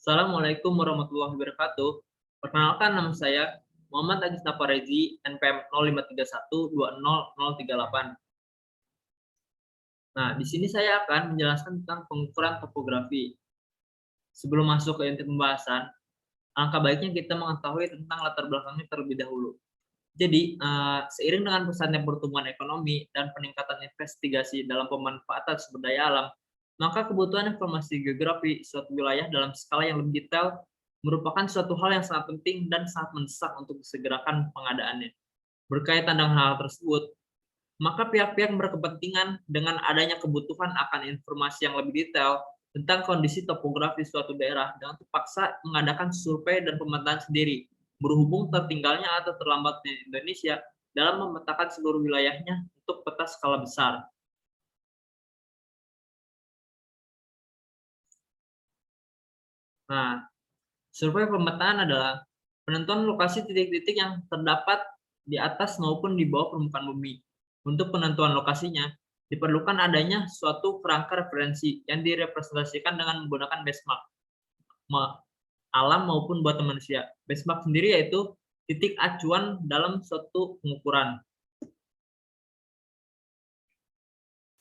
Assalamualaikum warahmatullahi wabarakatuh. Perkenalkan, nama saya Muhammad Agis Naparezi, NPM 0531200038. Nah, di sini saya akan menjelaskan tentang pengukuran topografi. Sebelum masuk ke inti pembahasan, alangkah baiknya kita mengetahui tentang latar belakangnya terlebih dahulu. Jadi, seiring dengan pesatnya pertumbuhan ekonomi dan peningkatan investigasi dalam pemanfaatan sumber daya alam, maka kebutuhan informasi geografi suatu wilayah dalam skala yang lebih detail merupakan suatu hal yang sangat penting dan sangat mendesak untuk disegerakan pengadaannya. Berkaitan dengan hal tersebut, maka pihak-pihak berkepentingan dengan adanya kebutuhan akan informasi yang lebih detail tentang kondisi topografi suatu daerah dengan terpaksa mengadakan survei dan pemetaan sendiri, berhubung tertinggalnya atau terlambatnya Indonesia dalam memetakan seluruh wilayahnya untuk peta skala besar. Nah, survei pemetaan adalah penentuan lokasi titik-titik yang terdapat di atas maupun di bawah permukaan bumi. Untuk penentuan lokasinya, diperlukan adanya suatu kerangka referensi yang direpresentasikan dengan menggunakan benchmark alam maupun buatan manusia. Benchmark sendiri yaitu titik acuan dalam suatu pengukuran.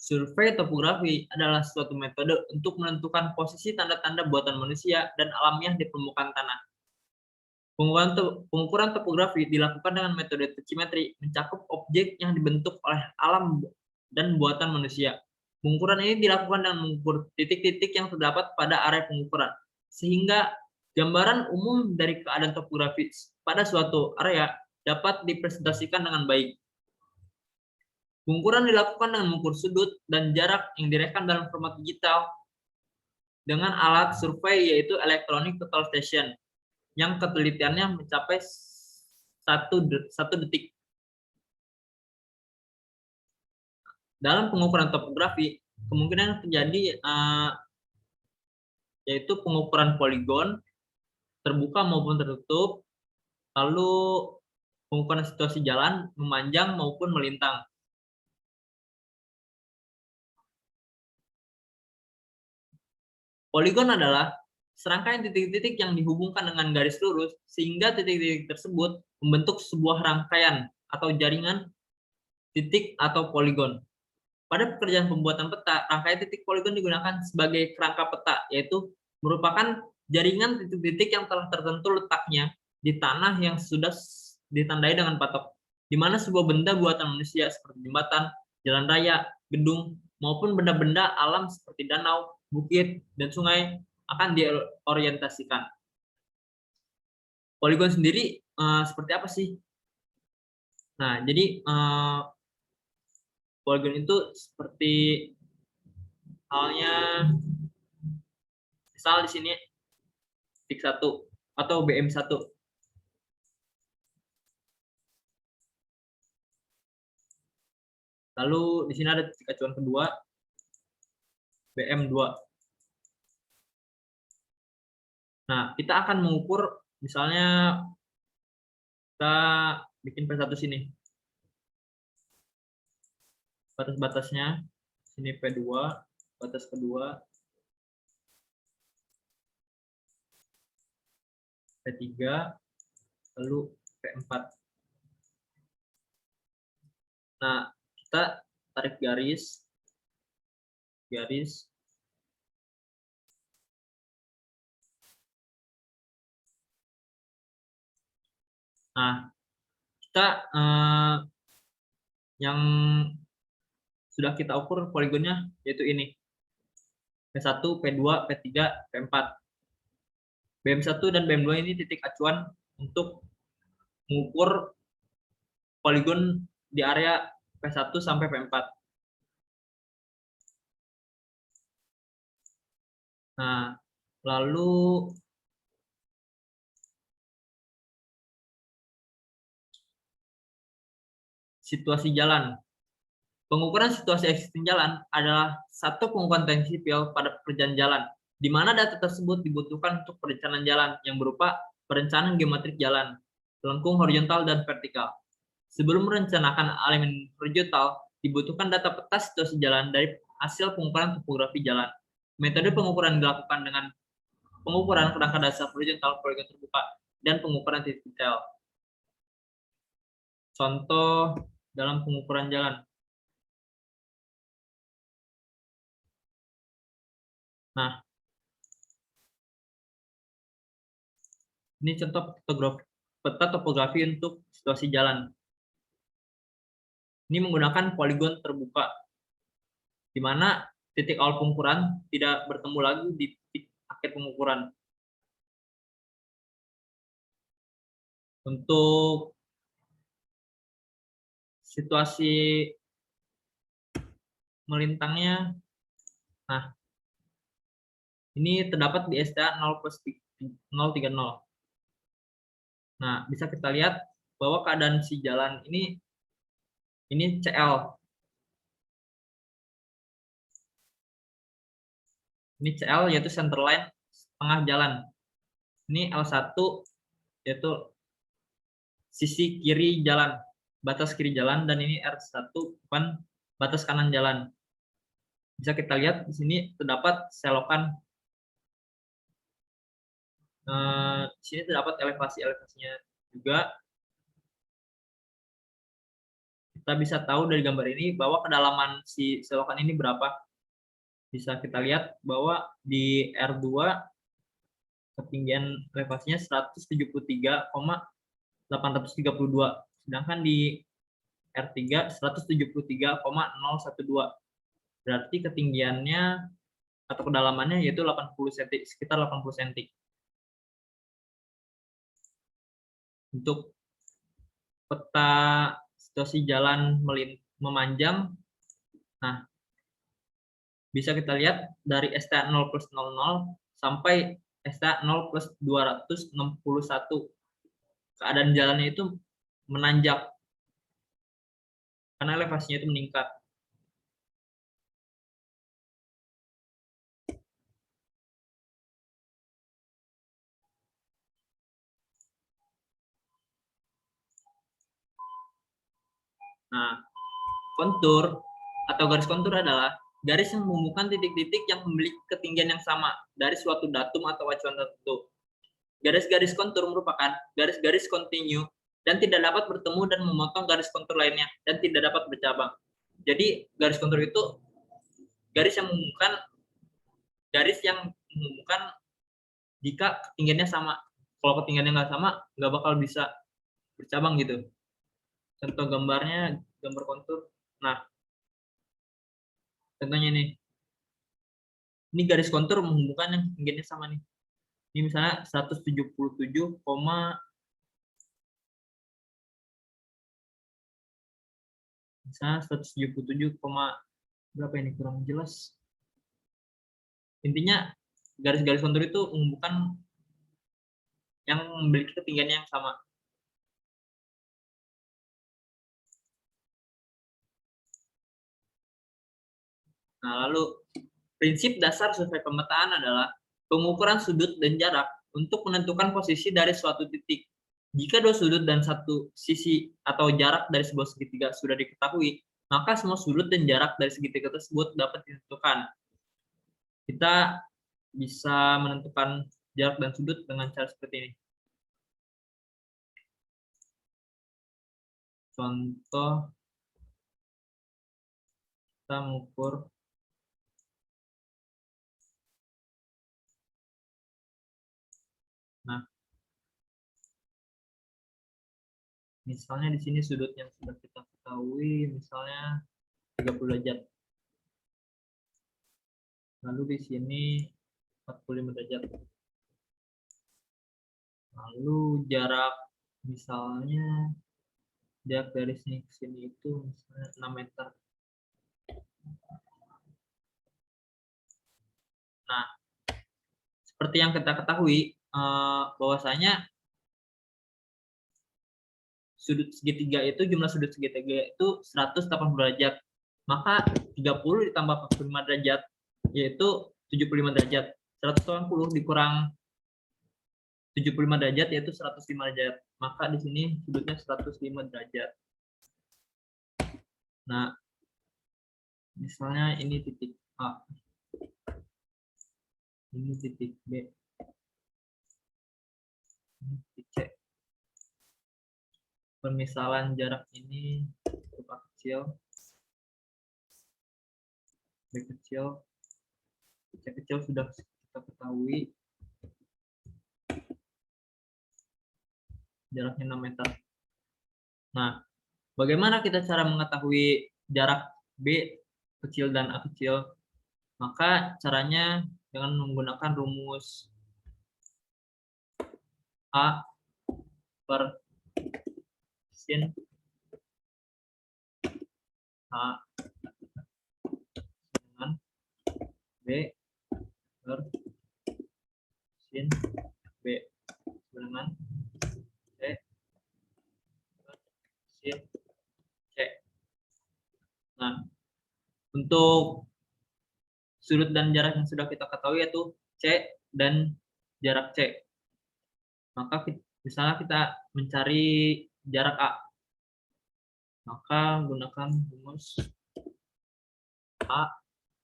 Survei topografi adalah suatu metode untuk menentukan posisi tanda-tanda buatan manusia dan alamiah di permukaan tanah. Pengukuran topografi dilakukan dengan metode tachimetri, mencakup objek yang dibentuk oleh alam dan buatan manusia. Pengukuran ini dilakukan dengan mengukur titik-titik yang terdapat pada area pengukuran, sehingga gambaran umum dari keadaan topografis pada suatu area dapat dipresentasikan dengan baik. Pengukuran dilakukan dengan mengukur sudut dan jarak yang direkam dalam format digital dengan alat survei yaitu electronic total station yang ketelitiannya mencapai 1 detik. Dalam pengukuran topografi, kemungkinan terjadi yaitu pengukuran poligon, terbuka maupun tertutup, lalu pengukuran situasi jalan, memanjang maupun melintang. Poligon adalah serangkaian titik-titik yang dihubungkan dengan garis lurus, sehingga titik-titik tersebut membentuk sebuah rangkaian atau jaringan titik atau poligon. Pada pekerjaan pembuatan peta, rangkaian titik poligon digunakan sebagai kerangka peta, yaitu merupakan jaringan titik-titik yang telah tertentu letaknya di tanah yang sudah ditandai dengan patok, di mana sebuah benda buatan manusia seperti jembatan, jalan raya, gedung, maupun benda-benda alam seperti danau, bukit, dan sungai akan diorientasikan. Poligon sendiri seperti apa sih? Nah, jadi poligon itu seperti halnya, misal di sini titik 1 atau BM1. Lalu di sini ada titik acuan kedua, BM2. Nah, kita akan mengukur, misalnya kita bikin P1 sini. Batas-batasnya, sini P2, batas kedua, P3, lalu P4. Nah, kita tarik garis. Nah, kita yang sudah kita ukur poligonnya yaitu ini. P1, P2, P3, P4. BM1 dan BM2 ini titik acuan untuk mengukur poligon di area P1 sampai P4. Nah, lalu situasi jalan. Pengukuran situasi existing jalan adalah satu pengukuran teknik sipil pada pekerjaan jalan, di mana data tersebut dibutuhkan untuk perencanaan jalan yang berupa perencanaan geometrik jalan, lengkung horizontal dan vertikal. Sebelum merencanakan elemen horizontal, dibutuhkan data peta situasi jalan dari hasil pengukuran topografi jalan. Metode pengukuran dilakukan dengan pengukuran kerangka dasar horizontal poligon terbuka, dan pengukuran titik detail. Contoh dalam pengukuran jalan. Nah, ini contoh peta topografi untuk situasi jalan. Ini menggunakan poligon terbuka, di mana titik awal pengukuran tidak bertemu lagi di titik akhir pengukuran. Untuk situasi melintangnya, nah ini terdapat di STA 0+030. Nah, bisa kita lihat bahwa keadaan si jalan ini CL. Ini CL yaitu center line tengah jalan. Ini L1 yaitu sisi kiri jalan, batas kiri jalan, dan ini R1 bukan batas kanan jalan. Bisa kita lihat di sini terdapat selokan. Di sini terdapat elevasinya juga. Kita bisa tahu dari gambar ini bahwa kedalaman si selokan ini berapa. Bisa kita lihat bahwa di R2 ketinggian elevasinya 173,832, sedangkan di R3 173,012. Berarti ketinggiannya atau kedalamannya yaitu 80 cm, sekitar 80 cm. Untuk peta situasi jalan memanjang, nah bisa kita lihat dari STA 0+00 sampai STA 0+261. Keadaan jalannya itu menanjak karena elevasinya itu meningkat. Nah, kontur atau garis kontur adalah garis yang menghubungkan titik-titik yang memiliki ketinggian yang sama dari suatu datum atau acuan tertentu. Garis-garis kontur merupakan garis-garis kontinu dan tidak dapat bertemu dan memotong garis kontur lainnya dan tidak dapat bercabang. Jadi garis kontur itu garis yang menghubungkan jika ketinggiannya sama. Kalau ketinggiannya nggak sama, nggak bakal bisa bercabang gitu. Contoh gambarnya, gambar kontur. Nah, contohnya nih. Ini garis kontur menghubungkan yang ketinggiannya sama nih. Ini misalnya 177, misalnya 177, berapa ini, kurang jelas. Intinya garis-garis kontur itu menghubungkan yang memiliki ketinggiannya yang sama. Nah, lalu prinsip dasar survei pemetaan adalah pengukuran sudut dan jarak untuk menentukan posisi dari suatu titik. Jika dua sudut dan satu sisi atau jarak dari sebuah segitiga sudah diketahui, maka semua sudut dan jarak dari segitiga tersebut dapat ditentukan. Kita bisa menentukan jarak dan sudut dengan cara seperti ini. Contoh, kita mengukur misalnya di sini sudut yang sudah kita ketahui, misalnya 30 derajat. Lalu di sini 45 derajat. Lalu jarak, misalnya jarak dari sini ke sini itu misalnya 6 meter. Nah, seperti yang kita ketahui, bahwasanya sudut segitiga itu, jumlah sudut segitiga itu 180 derajat. Maka 30 ditambah 45 derajat, yaitu 75 derajat. 180 dikurang 75 derajat, yaitu 105 derajat. Maka di sini sudutnya 105 derajat. Nah, misalnya ini titik A, ini titik B. Ini titik C. Permisalan jarak ini berupa kecil, B kecil, C kecil sudah kita ketahui, jaraknya 6 meter. Nah, bagaimana kita cara mengetahui jarak B kecil dan A kecil? Maka caranya dengan menggunakan rumus A per sin A dengan B per sin B dengan C per sin C. Nah, untuk sudut dan jarak yang sudah kita ketahui yaitu C dan jarak C. Maka misalnya kita mencari jarak A, maka gunakan rumus A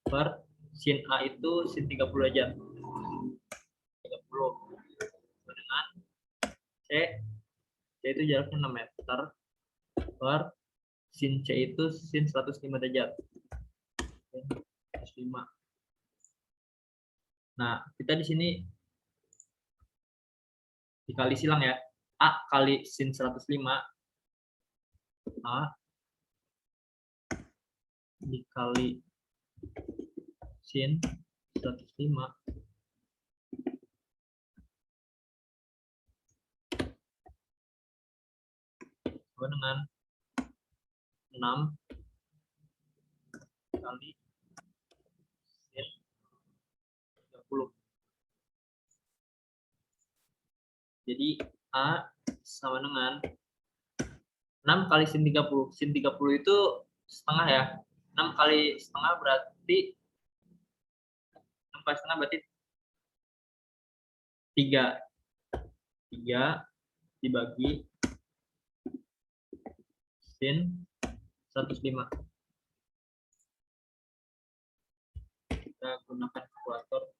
per sin A itu sin 30 aja. 30 dengan C itu jaraknya 6 meter per sin C itu sin 105 derajat. 105. Nah, kita di sini dikali silang ya. A kali sin 105 A dikali sin 105 sama dengan 6 kali sin 30. Jadi A sama dengan 6 kali sin 30. Sin 30 itu setengah ya. 6 kali setengah berarti 6 kali setengah berarti 3. 3 dibagi sin 105. Kita gunakan kalkulator.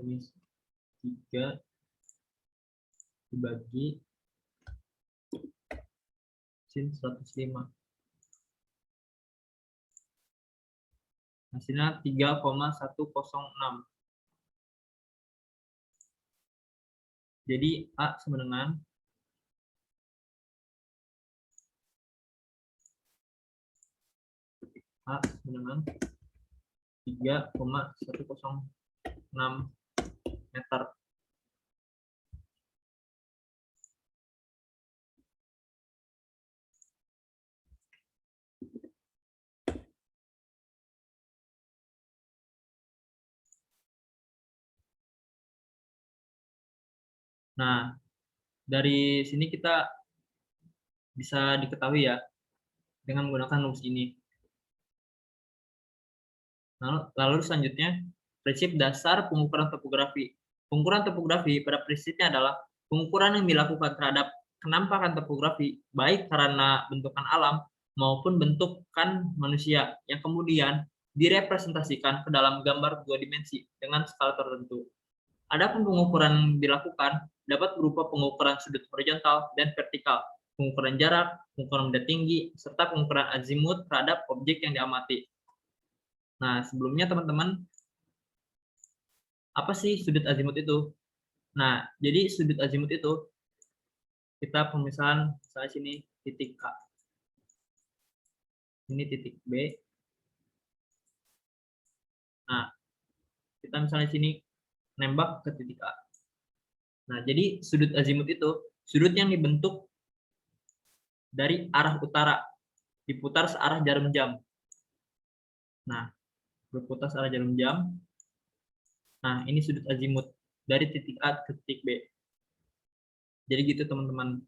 Ini 3 dibagi sin 105. Hasilnya 3,106. Jadi A sama dengan 3,106 meter. Nah, dari sini kita bisa diketahui ya dengan menggunakan rumus ini. Lalu selanjutnya, prinsip dasar pengukuran topografi. Pengukuran topografi pada prinsipnya adalah pengukuran yang dilakukan terhadap kenampakan topografi, baik karena bentukan alam maupun bentukan manusia, yang kemudian direpresentasikan ke dalam gambar 2 dimensi dengan skala tertentu. Adapun pengukuran yang dilakukan dapat berupa pengukuran sudut horizontal dan vertikal, pengukuran jarak, pengukuran benda tinggi, serta pengukuran azimut terhadap objek yang diamati. Nah, sebelumnya teman-teman, apa sih sudut azimut itu? Nah, jadi sudut azimut itu kita pemisahan misalnya sini titik K. Ini titik B. Nah, kita misalnya sini nembak ke titik A. Nah, jadi sudut azimut itu sudut yang dibentuk dari arah utara, diputar searah jarum jam. Nah, berputar searah jarum jam. Nah, ini sudut azimut dari titik A ke titik B. Jadi gitu teman-teman.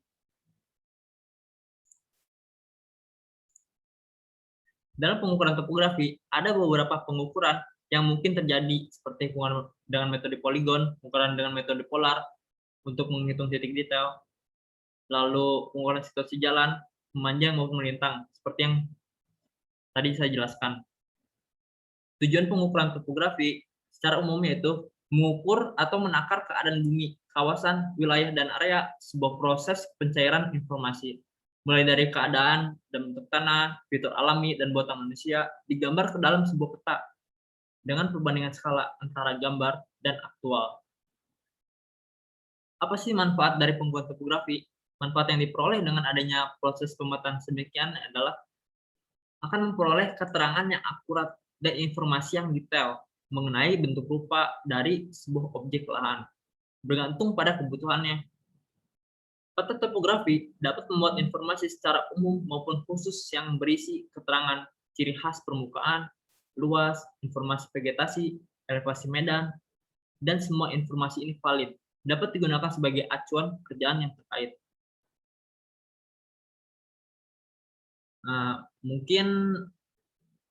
Dalam pengukuran topografi, ada beberapa pengukuran yang mungkin terjadi seperti pengukuran dengan metode poligon, pengukuran dengan metode polar untuk menghitung titik detail, lalu pengukuran situasi jalan, memanjang maupun melintang, seperti yang tadi saya jelaskan. Tujuan pengukuran topografi secara umumnya itu mengukur atau menakar keadaan bumi, kawasan, wilayah, dan area sebuah proses pencairan informasi. Mulai dari keadaan dan bentuk tanah, fitur alami, dan buatan manusia digambar ke dalam sebuah peta dengan perbandingan skala antara gambar dan aktual. Apa sih manfaat dari pembuatan topografi? Manfaat yang diperoleh dengan adanya proses pemetaan sedemikian adalah akan memperoleh keterangan yang akurat dan informasi yang detail mengenai bentuk rupa dari sebuah objek lahan, bergantung pada kebutuhannya. Peta topografi dapat membuat informasi secara umum maupun khusus yang berisi keterangan ciri khas permukaan, luas, informasi vegetasi, elevasi medan, dan semua informasi ini valid, dapat digunakan sebagai acuan pekerjaan yang terkait. Mungkin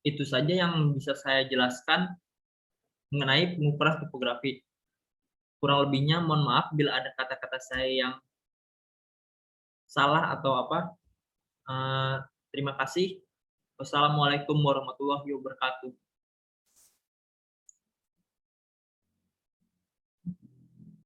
itu saja yang bisa saya jelaskan mengenai pengukuran topografi. Kurang lebihnya mohon maaf bila ada kata-kata saya yang salah atau apa. Terima kasih. Wassalamualaikum warahmatullahi wabarakatuh.